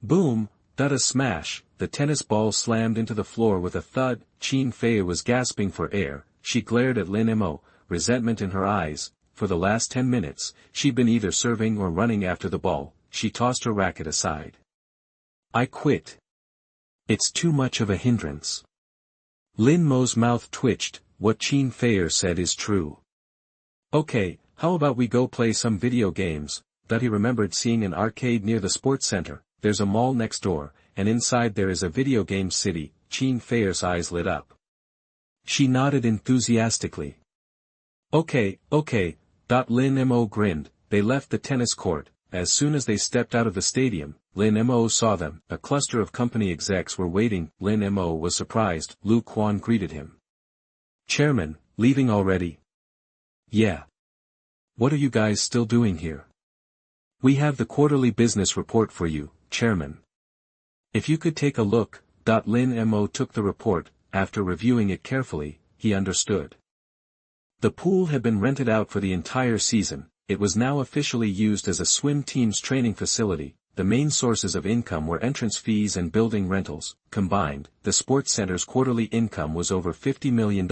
Boom, a smash, the tennis ball slammed into the floor with a thud. Fei'er was gasping for air. She glared at Lin Mo, resentment in her eyes. For the last 10 minutes, she'd been either serving or running after the ball. She tossed her racket aside. I quit. It's too much of a hindrance. Lin Mo's mouth twitched. What Fei'er said is true. Okay, how about we go play some video games? That he remembered seeing an arcade near the sports center. There's a mall next door, and inside there is a video game city. Fei'er's eyes lit up. She nodded enthusiastically. Okay. Lin Mo grinned. They left the tennis court. As soon as they stepped out of the stadium, Lin Mo saw them. A cluster of company execs were waiting. Lin Mo was surprised. Lu Quan greeted him. Chairman, leaving already? Yeah. What are you guys still doing here? We have the quarterly business report for you, Chairman. If you could take a look. Lin Mo took the report. After reviewing it carefully, he understood. The pool had been rented out for the entire season. It was now officially used as a swim team's training facility. The main sources of income were entrance fees and building rentals. Combined, the sports center's quarterly income was over $50 million.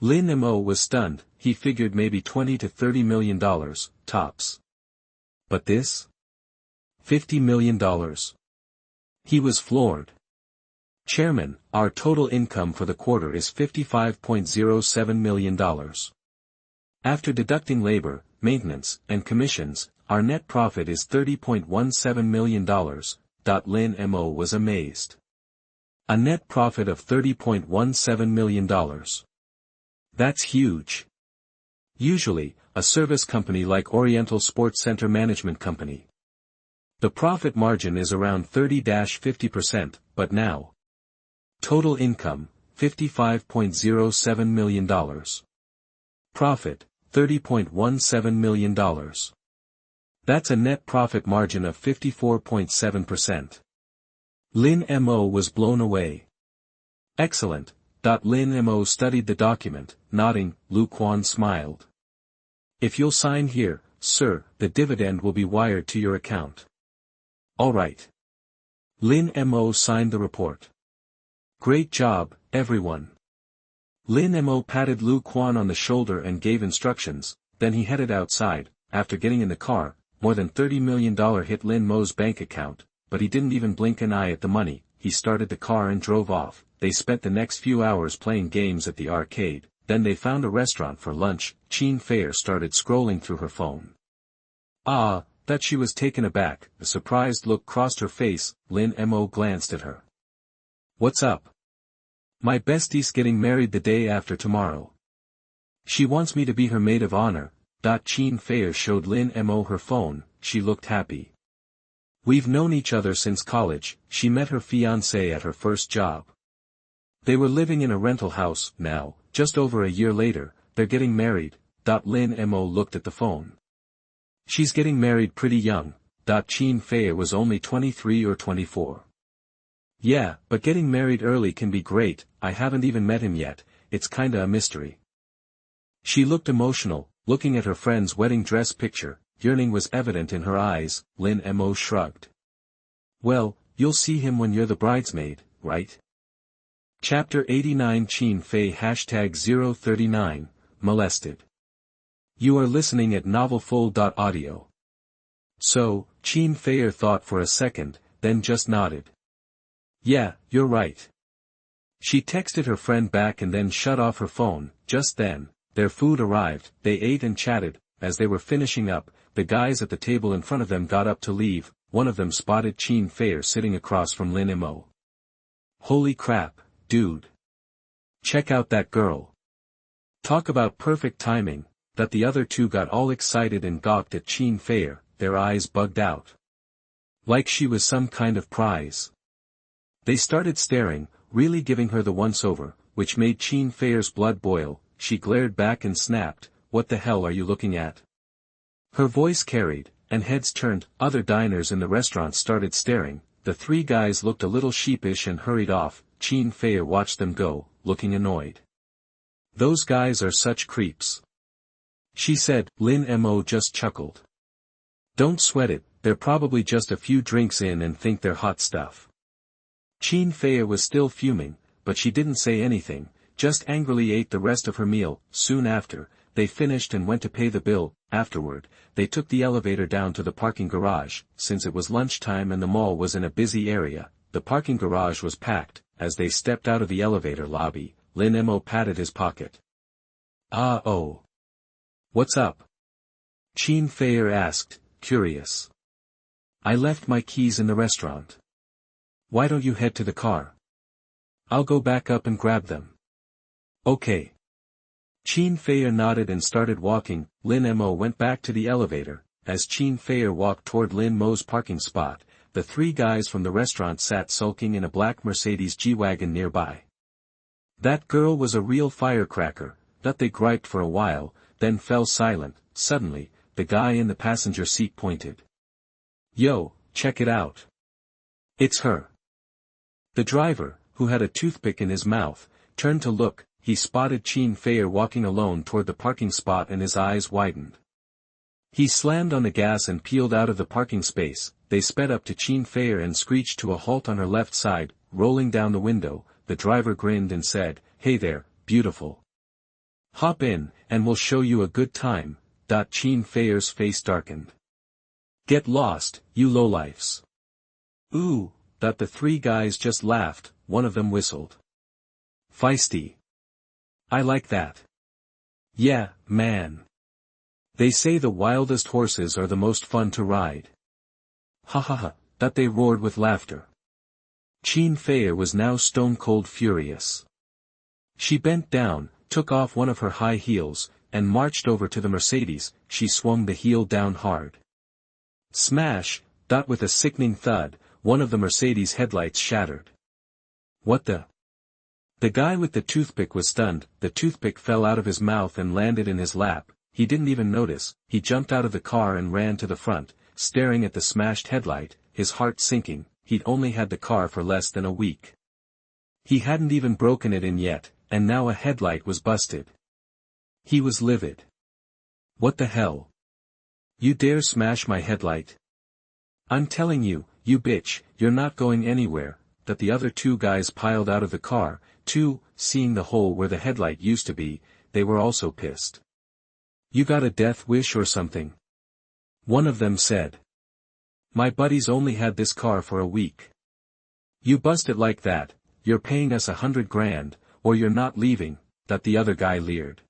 Lin Mo was stunned. He figured maybe $20 to $30 million, tops. But this? $50 million. He was floored. Chairman, our total income for the quarter is $55.07 million. After deducting labor, maintenance, and commissions, our net profit is $30.17 million. Lin Mo was amazed. A net profit of $30.17 million. That's huge. Usually, a service company like Oriental Sports Center Management Company. The profit margin is around 30-50%, but now. Total income, $55.07 million. Profit, $30.17 million. That's a net profit margin of 54.7%. Lin Mo was blown away. Excellent. Lin Mo studied the document, nodding. Lu Quan smiled. If you'll sign here, sir, the dividend will be wired to your account. All right. Lin Mo signed the report. Great job, everyone. Lin Mo patted Lu Quan on the shoulder and gave instructions, then he headed outside. After getting in the car, more than $30 million hit Lin Mo's bank account, but he didn't even blink an eye at the money. He started the car and drove off. They spent the next few hours playing games at the arcade, then they found a restaurant for lunch. Fei'er started scrolling through her phone. That she was taken aback. A surprised look crossed her face. Lin Mo glanced at her. What's up? My bestie's getting married the day after tomorrow. She wants me to be her maid of honor. Fei'er showed Lin Mo her phone. She looked happy. We've known each other since college. She met her fiancé at her first job. They were living in a rental house. Now, just over a year later, they're getting married. Lin Mo looked at the phone. She's getting married pretty young. Fei'er was only 23 or 24. Yeah, but getting married early can be great. I haven't even met him yet. It's kinda a mystery. She looked emotional, looking at her friend's wedding dress picture. Yearning was evident in her eyes. Lin Mo shrugged. Well, you'll see him when you're the bridesmaid, right? Chapter 89 Fei #039, Molested. You are listening at novelfull.audio. So, Fei'er thought for a second, then just nodded. Yeah, you're right. She texted her friend back and then shut off her phone. Just then, their food arrived. They ate and chatted. As they were finishing up, the guys at the table in front of them got up to leave. One of them spotted Fei'er sitting across from Lin Mo. Holy crap, dude. Check out that girl. Talk about perfect timing. That the other two got all excited and gawked at Fei'er, their eyes bugged out. Like she was some kind of prize. They started staring, really giving her the once-over, which made Fei'er's blood boil. She glared back and snapped, "What the hell are you looking at?" Her voice carried, and heads turned. Other diners in the restaurant started staring. The three guys looked a little sheepish and hurried off. Fei'er watched them go, looking annoyed. Those guys are such creeps. She said. Lin Mo just chuckled. Don't sweat it, they're probably just a few drinks in and think they're hot stuff. Fei'er was still fuming, but she didn't say anything, just angrily ate the rest of her meal. Soon after, they finished and went to pay the bill. Afterward, they took the elevator down to the parking garage. Since it was lunchtime and the mall was in a busy area, the parking garage was packed. As they stepped out of the elevator lobby, Lin Mo patted his pocket. Oh. What's up? Fei'er asked, curious. I left my keys in the restaurant. Why don't you head to the car? I'll go back up and grab them. Okay. Fei'er nodded and started walking. Lin Mo went back to the elevator. As Fei'er walked toward Lin Mo's parking spot, the three guys from the restaurant sat sulking in a black Mercedes G-Wagon nearby. That girl was a real firecracker, that they griped for a while, then fell silent. Suddenly, the guy in the passenger seat pointed. Yo, check it out. It's her. The driver, who had a toothpick in his mouth, turned to look. He spotted Fei'er walking alone toward the parking spot and his eyes widened. He slammed on the gas and peeled out of the parking space. They sped up to Fei'er and screeched to a halt on her left side. Rolling down the window, the driver grinned and said, "Hey there, beautiful. Hop in, and we'll show you a good time." Fei'er's face darkened. "Get lost, you lowlifes." "Ooh," the three guys just laughed. One of them whistled. "Feisty. I like that. Yeah, man. They say the wildest horses are the most fun to ride." "Ha ha ha," they roared with laughter. Fei'er was now stone-cold furious. She bent down, took off one of her high heels, and marched over to the Mercedes. She swung the heel down hard. Smash! With a sickening thud, one of the Mercedes headlights shattered. "What the?" The guy with the toothpick was stunned. The toothpick fell out of his mouth and landed in his lap. He didn't even notice. He jumped out of the car and ran to the front, staring at the smashed headlight, his heart sinking. He'd only had the car for less than a week. He hadn't even broken it in yet, and now a headlight was busted. He was livid. "What the hell? You dare smash my headlight? I'm telling you, you bitch, you're not going anywhere." The other two guys piled out of the car, too. Seeing the hole where the headlight used to be, they were also pissed. "You got a death wish or something?" one of them said. "My buddies only had this car for a week. You bust it like that, you're paying us $100,000, or you're not leaving," the other guy leered.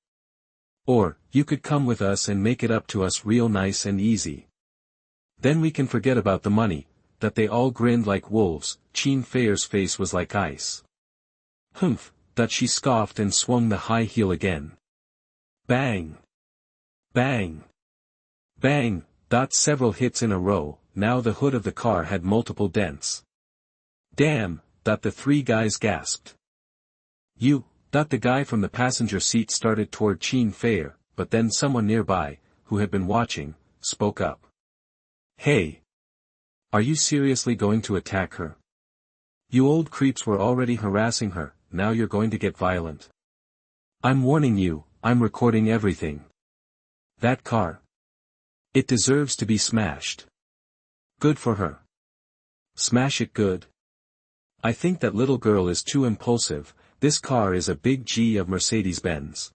"Or, you could come with us and make it up to us real nice and easy. Then we can forget about the money." They all grinned like wolves. Fei'er's face was like ice. "Humph," she scoffed and swung the high heel again. Bang! Bang! Bang! Several hits in a row. Now the hood of the car had multiple dents. "Damn!" the three guys gasped. "You," the guy from the passenger seat started toward Fei'er, but then someone nearby, who had been watching, spoke up. "Hey! Are you seriously going to attack her? You old creeps were already harassing her, now you're going to get violent. I'm warning you, I'm recording everything. That car. It deserves to be smashed. Good for her. Smash it good. I think that little girl is too impulsive. This car is a big G of Mercedes-Benz.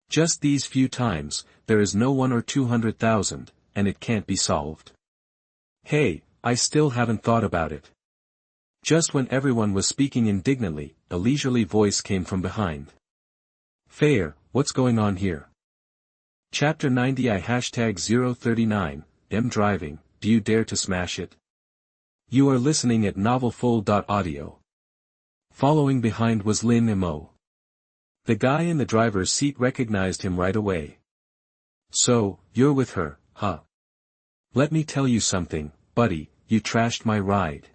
Just these few times, there is no 1 or 200,000, and it can't be solved. Hey, I still haven't thought about it." Just when everyone was speaking indignantly, a leisurely voice came from behind. "Fei'er, what's going on here?" Chapter 90 #039, Driving, do you dare to smash it? You are listening at novelfull.audio. Following behind was Lin Mo. The guy in the driver's seat recognized him right away. "So, you're with her, huh? Let me tell you something, buddy, you trashed my ride.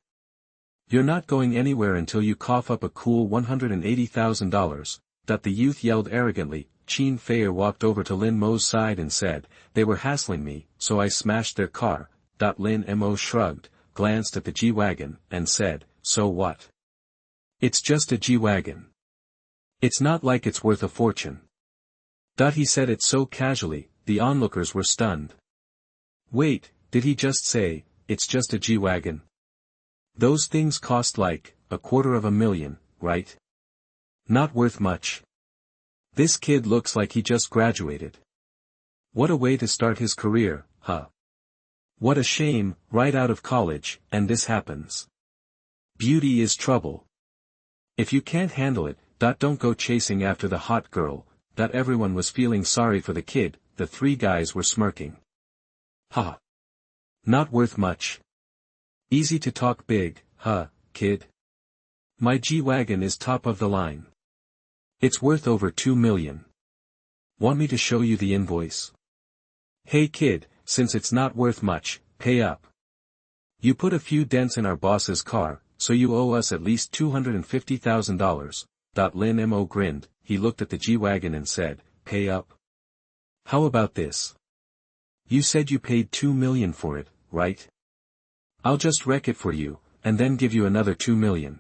You're not going anywhere until you cough up a cool $180,000, the youth yelled arrogantly. Fei'er walked over to Lin Mo's side and said, "They were hassling me, so I smashed their car." Lin Mo shrugged, glanced at the G-Wagon, and said, "So what? It's just a G-Wagon. It's not like it's worth a fortune." He said it so casually, the onlookers were stunned. Wait, did he just say, "It's just a G-Wagon"? Those things cost like, $250,000, right? Not worth much. This kid looks like he just graduated. What a way to start his career, huh? What a shame, right out of college, and this happens. Beauty is trouble. If you can't handle it, don't go chasing after the hot girl. Everyone was feeling sorry for the kid, the three guys were smirking. Ha! Not worth much. Easy to talk big, huh, kid? My G-Wagon is top of the line. It's worth over 2 million. Want me to show you the invoice? Hey kid, since it's not worth much, pay up. You put a few dents in our boss's car, so you owe us at least $250,000. Lin Mo grinned. He looked at the G-Wagon and said, pay up? How about this? You said you paid 2 million for it, right? I'll just wreck it for you, and then give you another 2 million.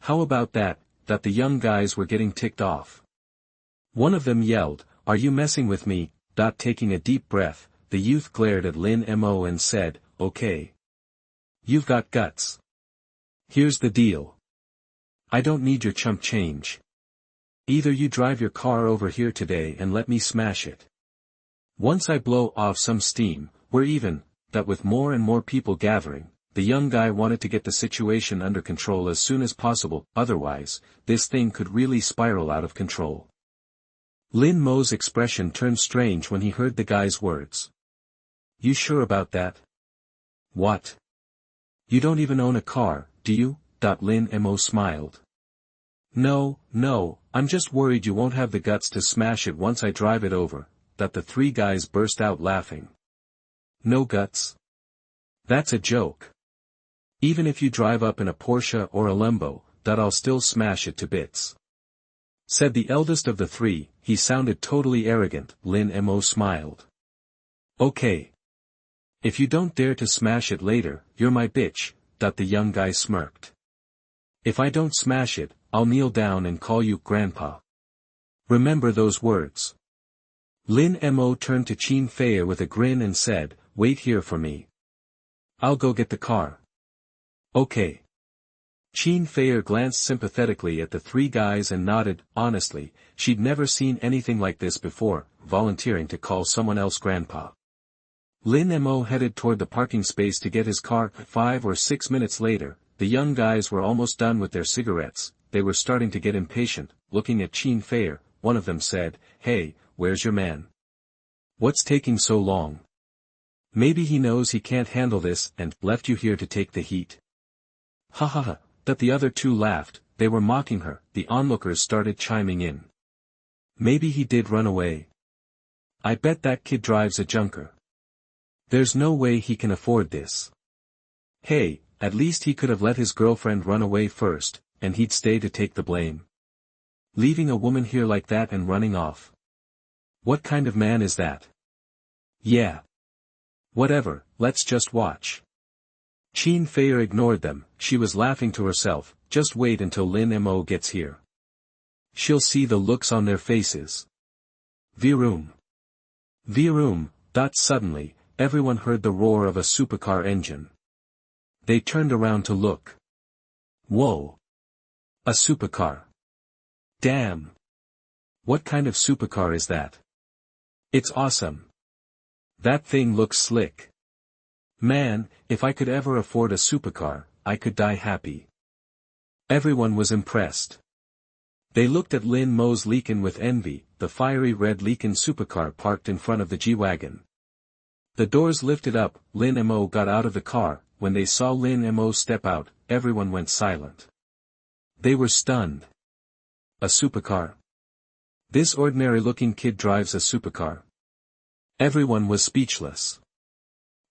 How about that? The young guys were getting ticked off. One of them yelled, are you messing with me? Taking a deep breath, the youth glared at Lin Mo and said, okay. You've got guts. Here's the deal. I don't need your chump change. Either you drive your car over here today and let me smash it. Once I blow off some steam, we're even. With more and more people gathering, the young guy wanted to get the situation under control as soon as possible, otherwise, this thing could really spiral out of control. Lin Mo's expression turned strange when he heard the guy's words. You sure about that? What? You don't even own a car, do you? Lin Mo smiled. No, I'm just worried you won't have the guts to smash it once I drive it over. The three guys burst out laughing. No guts? That's a joke. Even if you drive up in a Porsche or a Lambo, I'll still smash it to bits. Said the eldest of the three. He sounded totally arrogant. Lin Mo smiled. Okay. If you don't dare to smash it later, you're my bitch. The young guy smirked. If I don't smash it, I'll kneel down and call you grandpa. Remember those words. Lin Mo turned to Fei'er with a grin and said, wait here for me. I'll go get the car. Okay. Fei'er glanced sympathetically at the three guys and nodded. Honestly, she'd never seen anything like this before, volunteering to call someone else grandpa. Lin Mo headed toward the parking space to get his car. 5 or 6 minutes later, the young guys were almost done with their cigarettes. They were starting to get impatient. Looking at Fei'er, one of them said, hey, where's your man? What's taking so long? Maybe he knows he can't handle this and left you here to take the heat. Ha ha ha. The other two laughed. They were mocking her. The onlookers started chiming in. Maybe he did run away. I bet that kid drives a junker. There's no way he can afford this. Hey, at least he could have let his girlfriend run away first, and he'd stay to take the blame. Leaving a woman here like that and running off. What kind of man is that? Yeah. Whatever, let's just watch. Fei'er ignored them. She was laughing to herself. Just wait until Lin Mo gets here. She'll see the looks on their faces. Vroom. Vroom. Suddenly, everyone heard the roar of a supercar engine. They turned around to look. Whoa. A supercar. Damn. What kind of supercar is that? It's awesome. That thing looks slick. Man, if I could ever afford a supercar, I could die happy. Everyone was impressed. They looked at Lin Mo's Lycan with envy. The fiery red Lycan supercar parked in front of the G-Wagon. The doors lifted up. Lin Mo got out of the car. When they saw Lin Mo step out, everyone went silent. They were stunned. A supercar? This ordinary-looking kid drives a supercar? Everyone was speechless.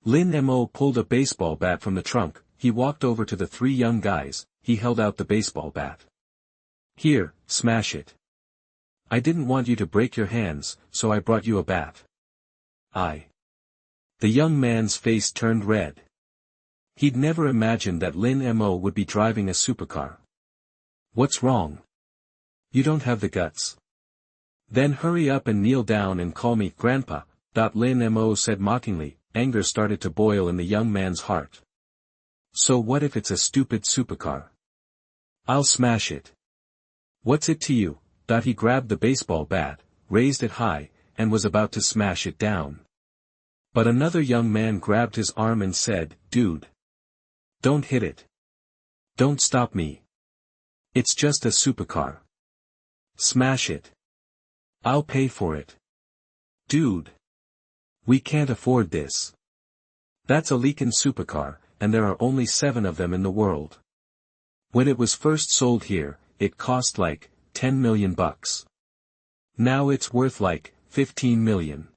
Lin Mo pulled a baseball bat from the trunk. He walked over to the three young guys. He held out the baseball bat. Here, smash it. I didn't want you to break your hands, so I brought you a bat. The young man's face turned red. He'd never imagined that Lin Mo would be driving a supercar. What's wrong? You don't have the guts. Then hurry up and kneel down and call me grandpa. Lin Mo said mockingly. Anger started to boil in the young man's heart. So what if it's a stupid supercar? I'll smash it. What's it to you? He grabbed the baseball bat, raised it high, and was about to smash it down. But another young man grabbed his arm and said, dude. Don't hit it. Don't stop me. It's just a supercar. Smash it. I'll pay for it. Dude. We can't afford this. That's a Lycan supercar, and there are only 7 of them in the world. When it was first sold here, it cost like, $10 million. Now it's worth like, $15 million.